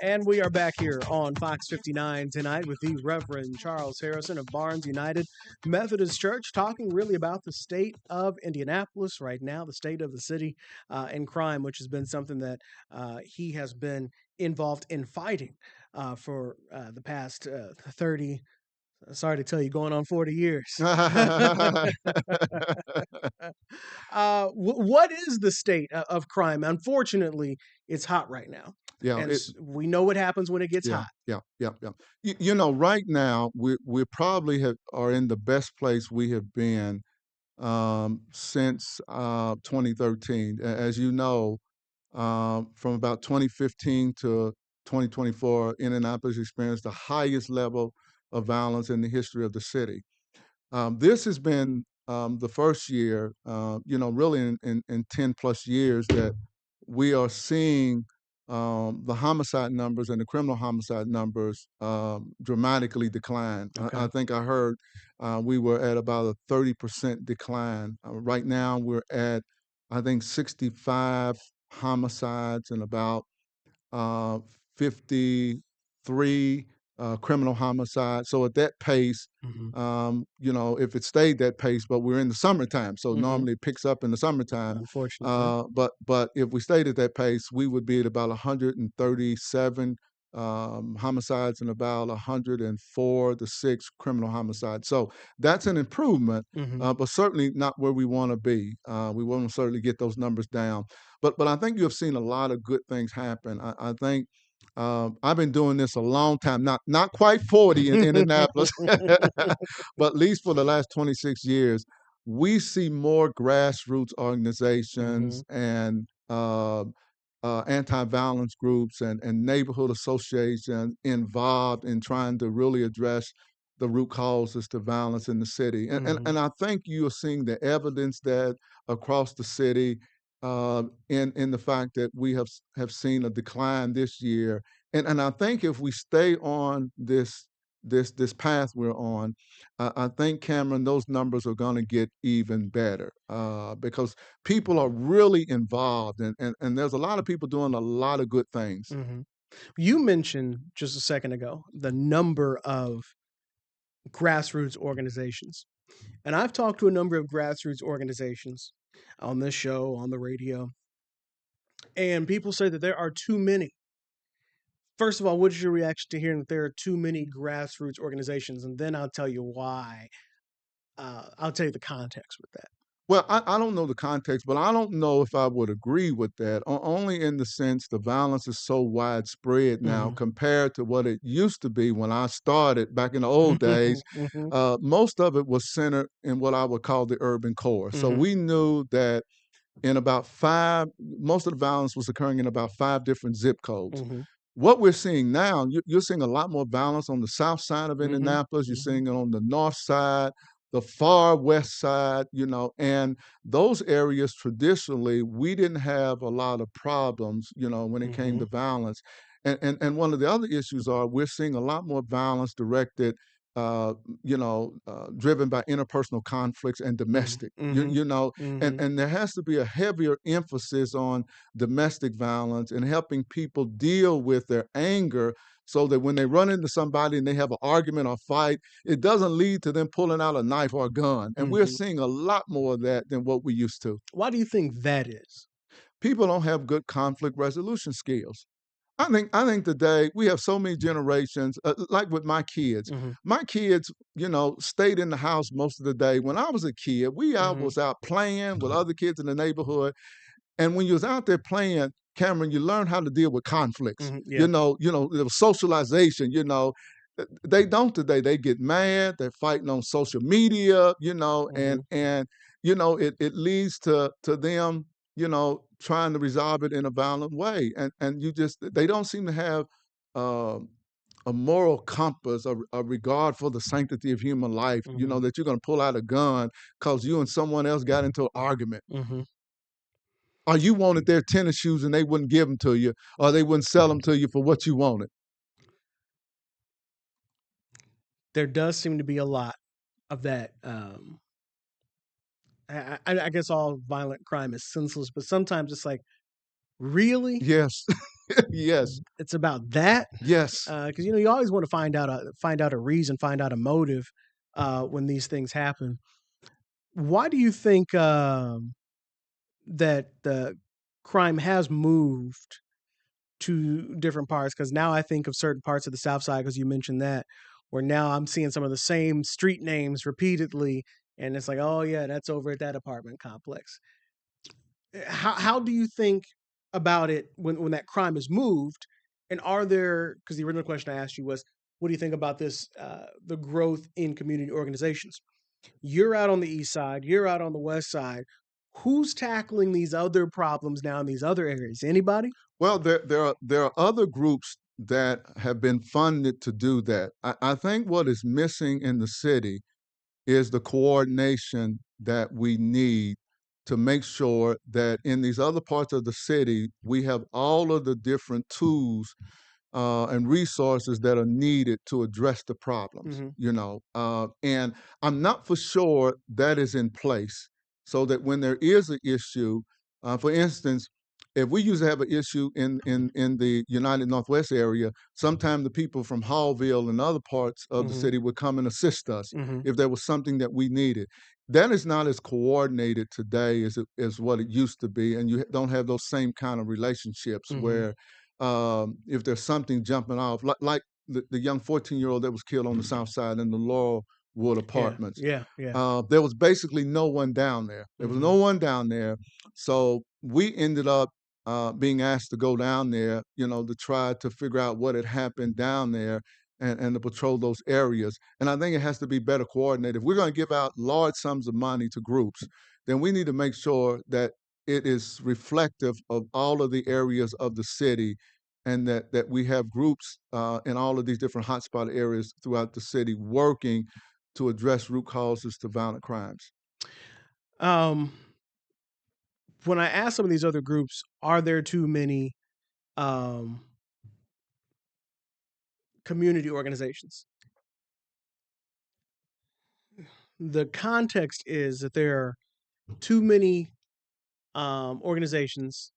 And we are back here on Fox 59 tonight with the Reverend Charles Harrison of Barnes United Methodist Church, talking really about the state of Indianapolis right now, the state of the city, and crime, which has been something that he has been involved in fighting for the past 30, sorry to tell you, going on 40 years. What is the state of crime? Unfortunately, it's hot right now. Yeah, And we know what happens when it gets hot. yeah. Right now we probably are in the best place we have been since 2013. As you know, from about 2015 to 2024, Indianapolis experienced the highest level of violence in the history of the city. This has been the first year, really in 10 plus years that we are seeing the homicide numbers and the criminal homicide numbers dramatically decline. Okay. I think I heard we were at about a 30% decline. Right now, we're at, I think, 65 homicides and about 53 criminal homicides. So at that pace, if it stayed that pace, but we're in the summertime, so normally it picks up in the summertime. Unfortunately. But if we stayed at that pace, we would be at about 137 homicides and about 104 to 6 criminal homicides. So that's an improvement, but certainly not where we want to be. We want to certainly get those numbers down. But I think you have seen a lot of good things happen. I think I've been doing this a long time, not quite 40 in Indianapolis, but at least for the last 26 years, we see more grassroots organizations and anti-violence groups and neighborhood associations involved in trying to really address the root causes to violence in the city. And I think you are seeing the evidence that across the city in the fact that we have seen a decline this year. And I think if we stay on this path we're on, I think, Cameron, those numbers are going to get even better because people are really involved, and there's a lot of people doing a lot of good things. You mentioned just a second ago the number of grassroots organizations. And I've talked to a number of grassroots organizations on this show, on the radio, and people say that there are too many. First of all, what is your reaction to hearing that there are too many grassroots organizations? And then I'll tell you why. I'll tell you the context with that. Well, I don't know the context, but I don't know if I would agree with that, only in the sense the violence is so widespread now compared to what it used to be when I started back in the old days. Most of it was centered in what I would call the urban core. So we knew that in about most of the violence was occurring in about 5 different zip codes. What we're seeing now, you're seeing a lot more violence on the south side of Indianapolis. You're seeing it on the north side, the far west side, and those areas traditionally, we didn't have a lot of problems, when it came to violence. And one of the other issues are we're seeing a lot more violence directed, driven by interpersonal conflicts and domestic, and there has to be a heavier emphasis on domestic violence and helping people deal with their anger so that when they run into somebody and they have an argument or fight, it doesn't lead to them pulling out a knife or a gun. And we're seeing a lot more of that than what we used to. Why do you think that is? People don't have good conflict resolution skills. I think today we have so many generations, like with my kids. My kids, stayed in the house most of the day. When I was a kid, I was out playing with other kids in the neighborhood. And when you was out there playing, Cameron, you learn how to deal with conflicts. Yeah. There was socialization, They don't today. They get mad, they're fighting on social media, and it leads to them, trying to resolve it in a violent way. And they don't seem to have a moral compass, a regard for the sanctity of human life, that you're going to pull out a gun because you and someone else got into an argument. Or you wanted their tennis shoes and they wouldn't give them to you, or they wouldn't sell them to you for what you wanted. There does seem to be a lot of that. I guess all violent crime is senseless, but sometimes it's like, Really? Yes. Yes. It's about that? Yes. Because you always want to find out a reason, find out a motive when these things happen. Why do you think that the crime has moved to different parts? Because now I think of certain parts of the South Side, because you mentioned that, where now I'm seeing some of the same street names repeatedly, and it's like, oh yeah, that's over at that apartment complex. How do you think about it when that crime is moved? And are there, because the original question I asked you was, what do you think about this, the growth in community organizations? You're out on the east side, you're out on the west side. Who's tackling these other problems now in these other areas? Anybody? Well, there are other groups that have been funded to do that. I think what is missing in the city is the coordination that we need to make sure that in these other parts of the city, we have all of the different tools and resources that are needed to address the problems, Mhm. and I'm not for sure that is in place so that when there is an issue, for instance, if we used to have an issue in the United Northwest area, sometimes the people from Hallville and other parts of the Mhm. city would come and assist us Mhm. if there was something that we needed. That is not as coordinated today as what it used to be, and you don't have those same kind of relationships Mhm. where if there's something jumping off, like the young 14-year-old that was killed on the south side in the Laurelwood Yeah. apartments. Yeah. Yeah. There was basically no one down there. There was no Mhm. one down there. So we ended up being asked to go down there, to try to figure out what had happened down there and to patrol those areas. And I think it has to be better coordinated. If we're going to give out large sums of money to groups, then we need to make sure that it is reflective of all of the areas of the city and that we have groups in all of these different hotspot areas throughout the city working to address root causes to violent crimes. Um, when I ask some of these other groups, are there too many um, community organizations? The context is that there are too many organizations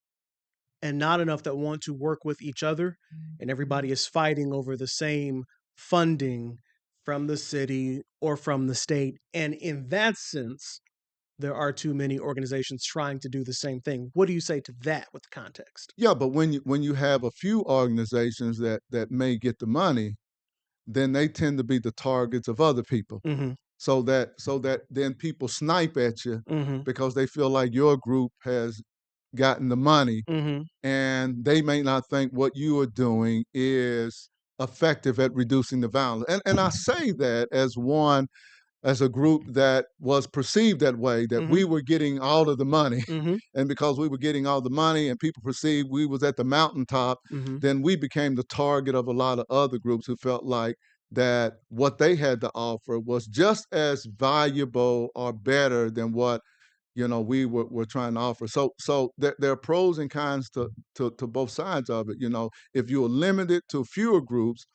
and not enough that want to work with each other, and everybody is fighting over the same funding from the city or from the state. And in that sense, there are too many organizations trying to do the same thing. What do you say to that with the context? Yeah, but when you have a few organizations that may get the money, then they tend to be the targets of other people. Mm-hmm. So that then people snipe at you Mm-hmm. because they feel like your group has gotten the money, Mm-hmm. and they may not think what you are doing is effective at reducing the violence. And I say that as a group that was perceived that way, that Mm-hmm. we were getting all of the money. Mm-hmm. And because we were getting all the money and people perceived we was at the mountaintop, Mm-hmm. then we became the target of a lot of other groups who felt like that what they had to offer was just as valuable or better than what we were trying to offer. So there are pros and cons to both sides of it. If you're limited to fewer groups,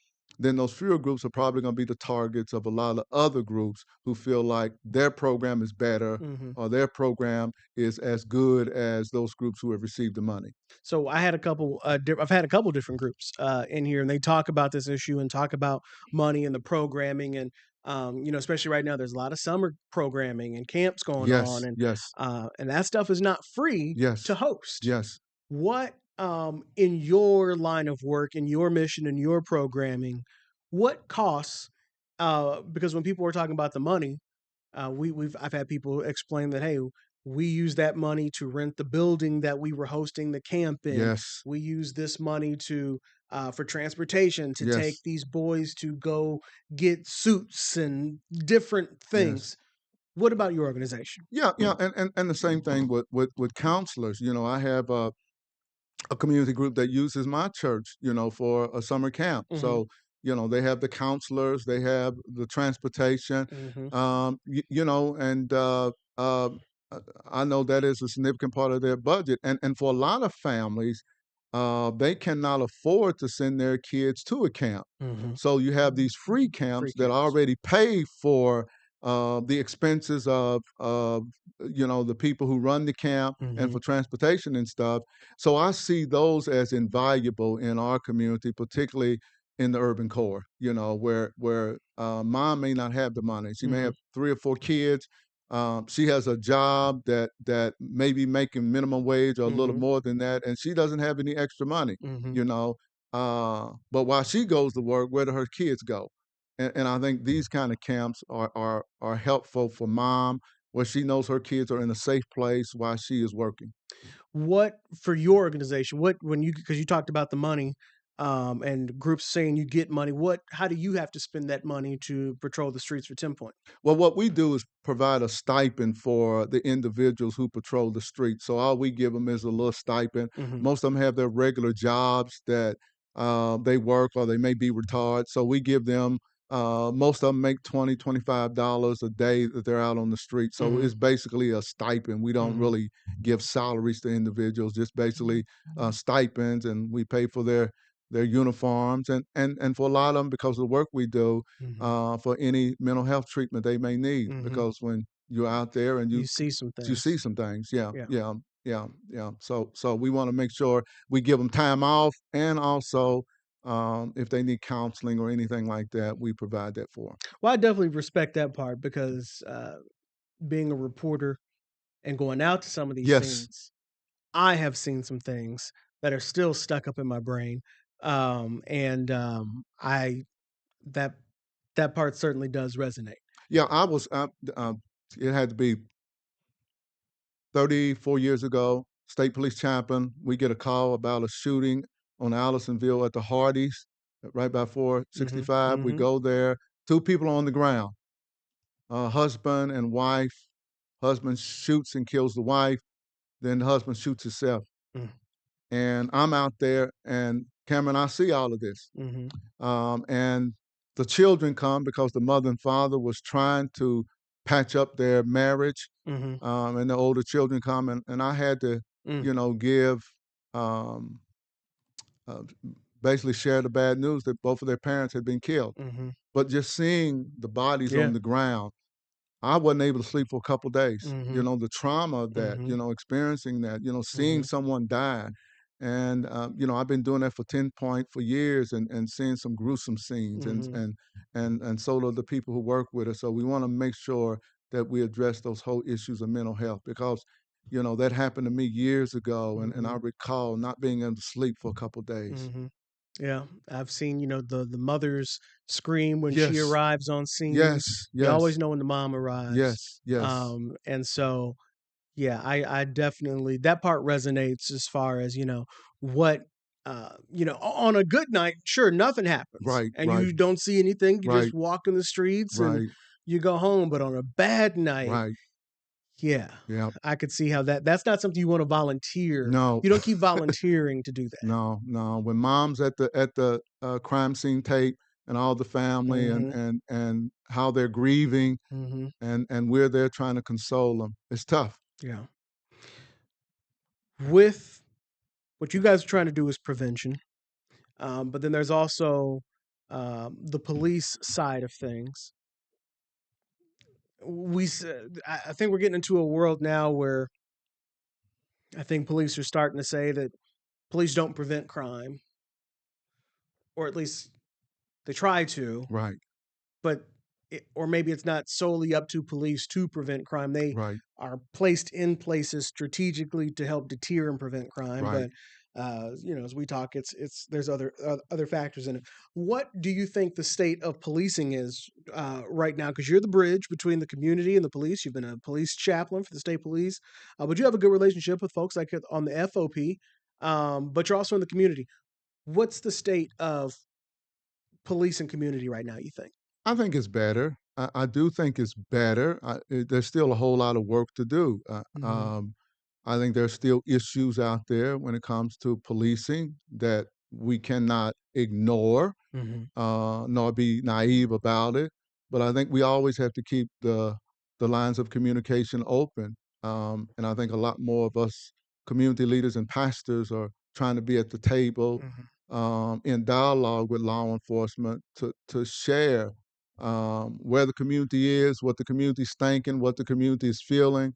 then those fewer groups are probably going to be the targets of a lot of other groups who feel like their program is better Mm-hmm. or their program is as good as those groups who have received the money. So I had a couple. I've had a couple different groups in here, and they talk about this issue and talk about money and the programming, and especially right now, there's a lot of summer programming and camps going on, Yes, yes, and that stuff is not free to yes, host. yes. What in your line of work, in your mission, in your programming, what costs? Because when people were talking about the money, I've had people explain that, hey, we use that money to rent the building that we were hosting the camp in. Yes, We use this money to for transportation to take yes, these boys to go get suits and different yes. things. What about your organization? Yeah, yeah, and the same thing with counselors. I have a community group that uses my church, for a summer camp. Mm-hmm. So, they have the counselors, they have the transportation, Mm-hmm. and uh, I know that is a significant part of their budget. And for a lot of families, they cannot afford to send their kids to a camp. Mm-hmm. So you have these free Free camps that camps. already pay for the expenses of the people who run the camp and Mhm. for transportation and stuff. So I see those as invaluable in our community, particularly in the urban core. Where mom may not have the money. She may Mhm. have 3 or 4 kids. She has a job that may be making minimum wage or a little Mhm. more than that, and she doesn't have any extra money. Mhm. You know, but while she goes to work, where do her kids go? And I think these kind of camps are helpful for mom, where she knows her kids are in a safe place while she is working. What for your organization? What when you because you talked about the money, and groups saying you get money. What how do you have to spend that money to patrol the streets for 10 Point? Well, what we do is provide a stipend for the individuals who patrol the streets. So all we give them is a little stipend. Mhm. Most of them have their regular jobs that they work, or they may be retired. So we give them. Most of them make $20, $25 a day that they're out on the street. So Mhm. it's basically a stipend. We don't Mhm. really give salaries to individuals, just basically stipends, and we pay for their uniforms, and for a lot of them, because of the work we do, Mhm. for any mental health treatment they may need. Mhm. Because when you're out there and You see some you see things. some things, yeah, Yeah. yeah, yeah, yeah. So we want to make sure we give them time off, and also if they need counseling or anything like that, we provide that for 'em. Well, I definitely respect that part because being a reporter and going out to some of these Yes, scenes, I have seen some things that are still stuck up in my brain. And I that that part certainly does resonate. yeah. It had to be 34 years ago. State police chaplain. We get a call about a shooting on Allisonville at the Hardys, right by Mhm. 465. We Mhm. go there. 2 people on the ground, husband and wife. Husband shoots and kills the wife. Then the husband shoots himself. Mm. And I'm out there, and Cameron, I see all of this. Mhm. And the children come because the mother and father was trying to patch up their marriage. Mhm. And the older children come, and I had to, Mm. give, um, uh, basically share the bad news that both of their parents had been killed. Mhm. But just seeing the bodies Yeah. on the ground, I wasn't able to sleep for a couple days. Mhm. The trauma of that, Mhm. experiencing that, seeing Mhm. someone die. And, I've been doing that for 10 Point for years, and seeing some gruesome scenes, Mhm. and so do the people who work with us. So we want to make sure that we address those whole issues of mental health, because, that happened to me years ago. And I Mhm. recall not being able to sleep for a couple days. Mhm. Yeah, I've seen, the mothers scream when she Yes, arrives on scene. yes, You yes, always know when the mom arrives. yes, yes, And so, yeah, I definitely that part resonates as far as, what on a good night, sure, nothing happens right, and right, you don't see anything. You just right, walk in the streets and right, you go home. But on a bad night, right. yeah, Yeah. I could see how that's not something you want to volunteer. No, You don't keep volunteering to do that. no, no. When mom's at the crime scene tape, and all the family, and Mhm. how they're grieving, Mhm. and we're there trying to console them, it's tough. Yeah. With what you guys are trying to do is prevention, but then there's also the police side of things. I think we're getting into a world now where I think police are starting to say that police don't prevent crime, or at least they try to, Right, but or maybe it's not solely up to police to prevent crime. They right, are placed in places strategically to help deter and prevent crime. right. But as we talk, it's there's other factors in it. What do you think the state of policing is right now? Because you're the bridge between the community and the police. You've been a police chaplain for the state police, but you have a good relationship with folks like on the FOP. But you're also in the community. What's the state of police and community right now? You think? I think it's better. I do think it's better. There's still a whole lot of work to do. Hmm. I think there's still issues out there when it comes to policing that we cannot ignore, Hmm. nor be naive about it. But I think we always have to keep the lines of communication open. And I think a lot more of us community leaders and pastors are trying to be at the table, Hmm. in dialogue with law enforcement, to share. where the community is, what the community's thinking, what the community is feeling,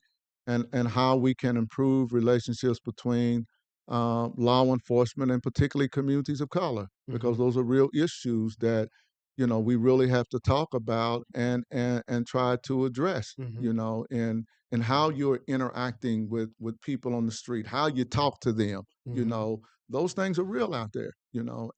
and how we can improve relationships between law enforcement and particularly communities of color, because those are real issues that we really have to talk about and try to address. And how you're interacting with people on the street, how you talk to them. Those things are real out there.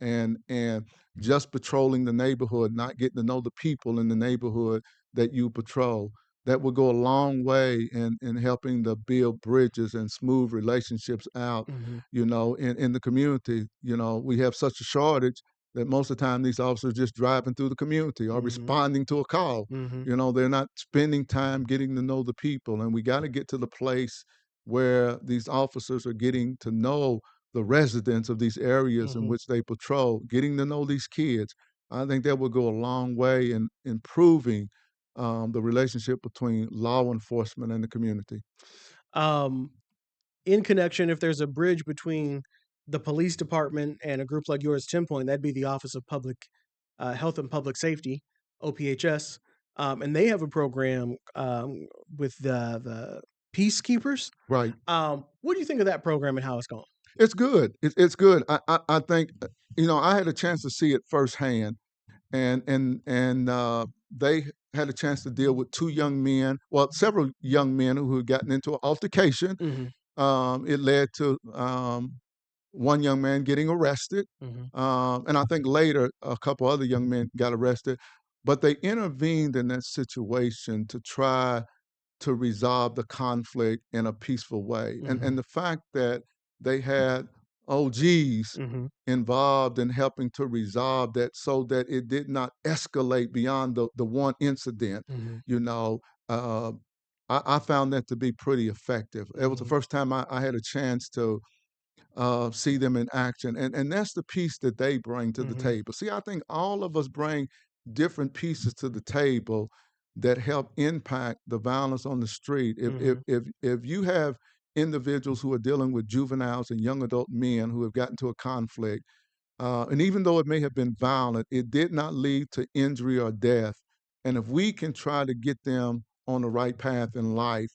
And just patrolling the neighborhood, not getting to know the people in the neighborhood that you patrol, that will go a long way in helping to build bridges and smooth relationships out, in the community. We have such a shortage that most of the time these officers are just driving through the community or responding to a call. They're not spending time getting to know the people. And we got to get to the place where these officers are getting to know the residents of these areas in which they patrol, getting to know these kids. I think that will go a long way in improving the relationship between law enforcement and the community. In connection, if there's a bridge between the police department and a group like yours, 10 Point, that'd be the Office of Public Health and Public Safety, OPHS. And they have a program with the Peacekeepers. Right. What do you think of that program and how it's going? It's good. It's good. I think, I had a chance to see it firsthand, and they had a chance to deal with two young men, well, several young men who had gotten into an altercation. It led to one young man getting arrested, and I think later a couple other young men got arrested. But they intervened in that situation to try to resolve the conflict in a peaceful way. And the fact that they had OGs involved in helping to resolve that so that it did not escalate beyond the one incident, uh, I found that to be pretty effective. It was the first time I had a chance to see them in action. And that's the piece that they bring to the table. See, I think all of us bring different pieces to the table that help impact the violence on the street. If you have individuals who are dealing with juveniles and young adult men who have gotten to a conflict, and even though it may have been violent, it did not lead to injury or death. And if we can try to get them on the right path in life,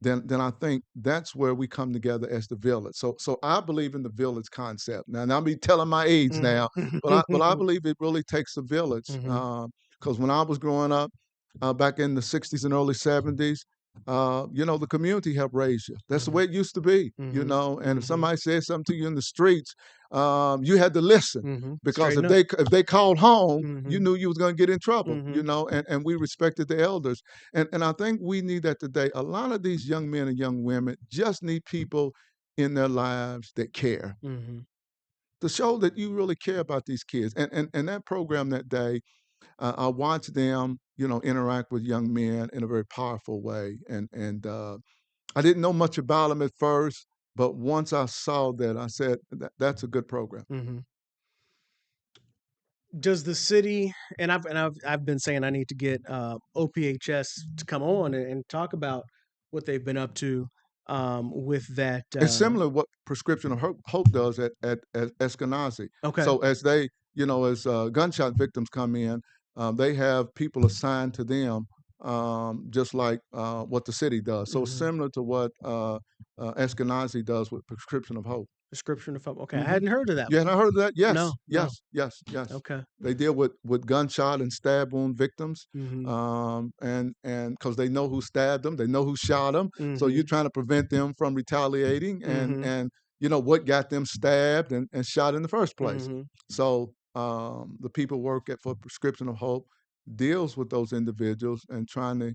then I think that's where we come together as the village. So I believe in the village concept. Now I'll be telling my age now, but I believe it really takes a village. Because when I was growing up, back in the '60s and early '70s, the community helped raise you. That's the way it used to be. And if somebody said something to you in the streets, you had to listen, because if they called home, you knew you was going to get in trouble. And we respected the elders. And I think we need that today. A lot of these young men and young women just need people in their lives that care, to show that you really care about these kids. And that program that day, I watched them, interact with young men in a very powerful way. And I didn't know much about them at first, but once I saw that, I said, that's a good program. Does the city, and I've been saying I need to get OPHS to come on and talk about what they've been up to with that. It's similar to what Prescription of Hope does at Eskenazi. Okay. So as they, as gunshot victims come in, they have people assigned to them, just like what the city does. So similar to what Eskenazi does with Prescription of Hope. Prescription of Hope. Okay, I hadn't heard of that. You hadn't heard of that? Yes, No, no. yes. Okay. They deal with gunshot and stab wound victims, and because they know who stabbed them, they know who shot them. So you're trying to prevent them from retaliating, and what got them stabbed and shot in the first place. So the people for Prescription of Hope deals with those individuals and trying to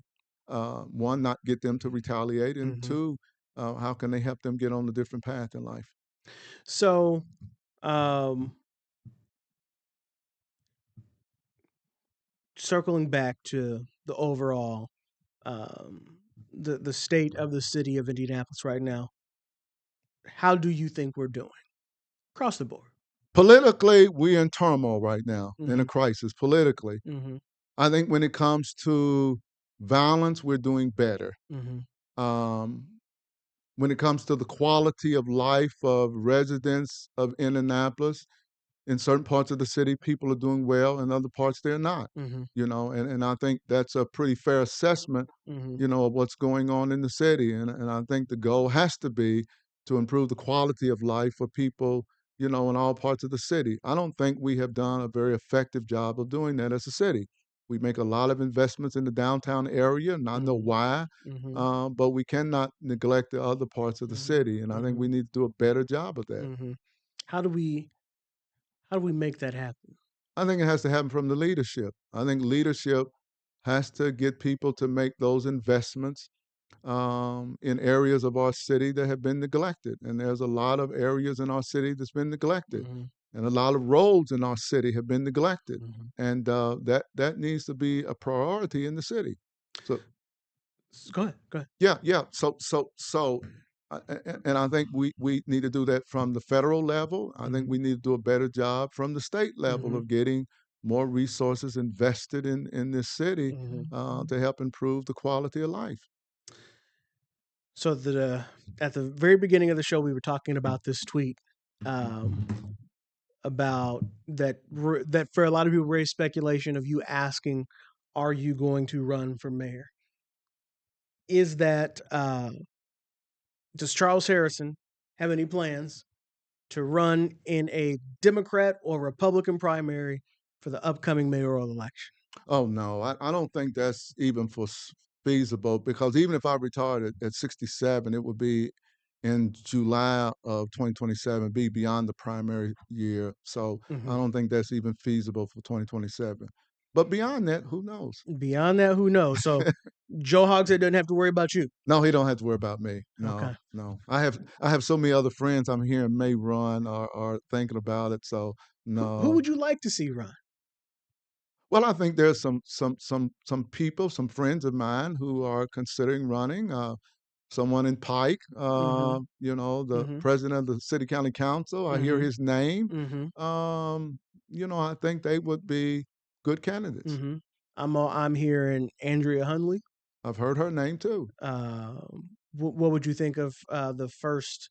one, not get them to retaliate, and two, how can they help them get on a different path in life? So, circling back to the overall, the state of the city of Indianapolis right now, how do you think we're doing across the board? Politically, we're in turmoil right now, in a crisis politically. I think when it comes to violence, we're doing better. When it comes to the quality of life of residents of Indianapolis, in certain parts of the city, people are doing well, in other parts they're not. Mm-hmm. And I think that's a pretty fair assessment, Mm-hmm. of what's going on in the city. And I think the goal has to be to improve the quality of life for people, in all parts of the city. I don't think we have done a very effective job of doing that as a city. We make a lot of investments in the downtown area, and I know why, Mm-hmm. but we cannot neglect the other parts of the city. And I think Mm-hmm. we need to do a better job of that. Mm-hmm. How do we make that happen? I think it has to happen from the leadership. I think leadership has to get people to make those investments in areas of our city that have been neglected. And there's a lot of areas in our city that's been neglected, Mm-hmm. and a lot of roads in our city have been neglected, Mm-hmm. and that needs to be a priority in the city. So Go ahead. Go ahead. yeah. And I think we need to do that from the federal level. I think we need to do a better job from the state level Mm-hmm. of getting more resources invested in this city Mm-hmm. to help improve the quality of life. So at the very beginning of the show, we were talking about this tweet about that for a lot of people raised speculation of you asking, "Are you going to run for mayor?" Is that does Charles Harrison have any plans to run in a Democrat or Republican primary for the upcoming mayoral election? Oh no, I don't think that's even feasible, because even if I retired at 67, it would be in July of 2027, be beyond the primary year. So I Mm-hmm. don't think that's even feasible for 2027. But beyond that, who knows? Beyond that, who knows? So Joe Hogshead doesn't have to worry about you. No, he don't have to worry about me. Okay. No. I have so many other friends I'm hearing may run or thinking about it. So Who no. would you like to see run? Well, I think there's some people, some friends of mine who are considering running. Someone in Pike, Mm-hmm. the Mm-hmm. president of the city county council. I hear Mm-hmm. his name. Mm-hmm. Um, I think they would be good candidates. Mm-hmm. I'm hearing Andrea Hunley. I've heard her name too. What would you think of the first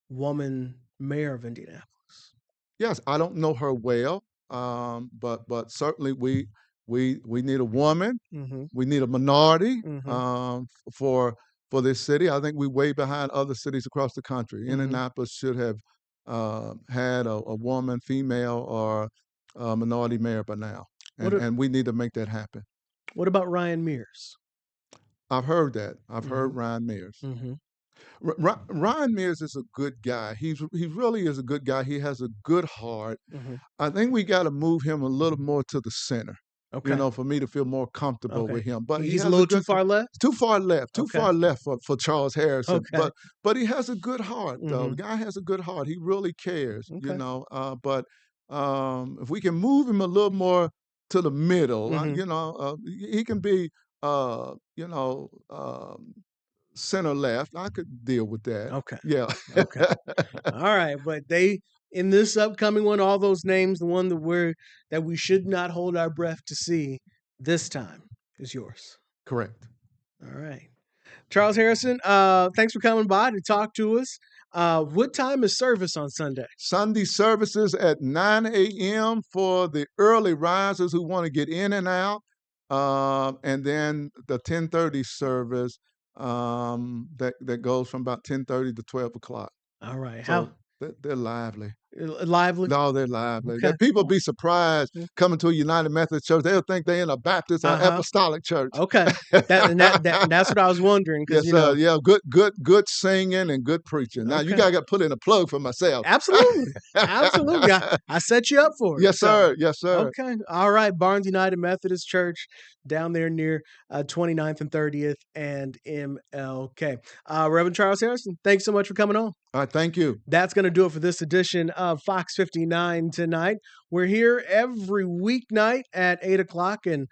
woman mayor of Indianapolis? Yes, I don't know her well, but certainly we need a woman. Mm-hmm. We need a minority Mm-hmm. for this city. I think we're way behind other cities across the country. Mm-hmm. Indianapolis should have had a woman, female, or a minority mayor by now, What and we need to make that happen. What about Ryan Mears? I've heard that. I've Mm-hmm. heard Ryan Mears. Mm-hmm. Ryan Mears is a good guy. He really is a good guy. He has a good heart. Mm-hmm. I think we got to move him a little more to the center, Okay. for me to feel more comfortable Okay. with him. But he He's a has a little too good, far left. too Okay. far left for Charles Harrison. Okay. But he has a good heart, though. Mm-hmm. The guy has a good heart. He really cares, Okay. But if we can move him a little more to the middle, Mm-hmm. he can be, center left. I could deal with that. Okay. Yeah. Okay. All right, but they in this upcoming one, all those names, the one that we should not hold our breath to see this time is yours. Correct. All right, Charles Harrison. Thanks for coming by to talk to us. What time is service on Sunday? Sunday services at 9 a.m. for the early risers who want to get in and out, and then the 10:30 service that goes from about 10:30 to 12 o'clock. All right, So they're lively. lively? No, they're lively. Okay. People be surprised coming to a United Methodist church. They'll think they're in a Baptist or Uh-huh. apostolic church. Okay, that's what I was wondering because Yes, sir. Yeah, good singing and good preaching. Now you Okay. gotta put in a plug for myself. Absolutely, absolutely. I set you up for it. Yes, sir. Yes, sir. Okay. All right. Barnes United Methodist Church down there near 29th and 30th and MLK. Reverend Charles Harrison, thanks so much for coming on. All right, thank you. That's going to do it for this edition of Fox 59 tonight. We're here every weeknight at 8 o'clock. And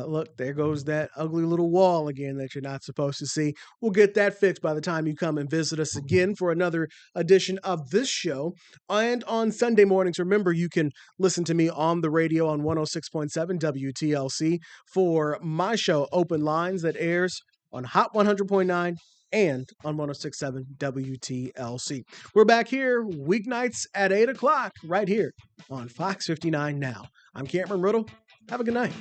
look, there goes that ugly little wall again that you're not supposed to see. We'll get that fixed by the time you come and visit us again for another edition of this show. And on Sunday mornings, remember, you can listen to me on the radio on 106.7 WTLC for my show, Open Lines, that airs on Hot 100.9 and on 106.7 WTLC. We're back here weeknights at 8 o'clock right here on Fox 59 Now. I'm Cameron Riddle. Have a good night.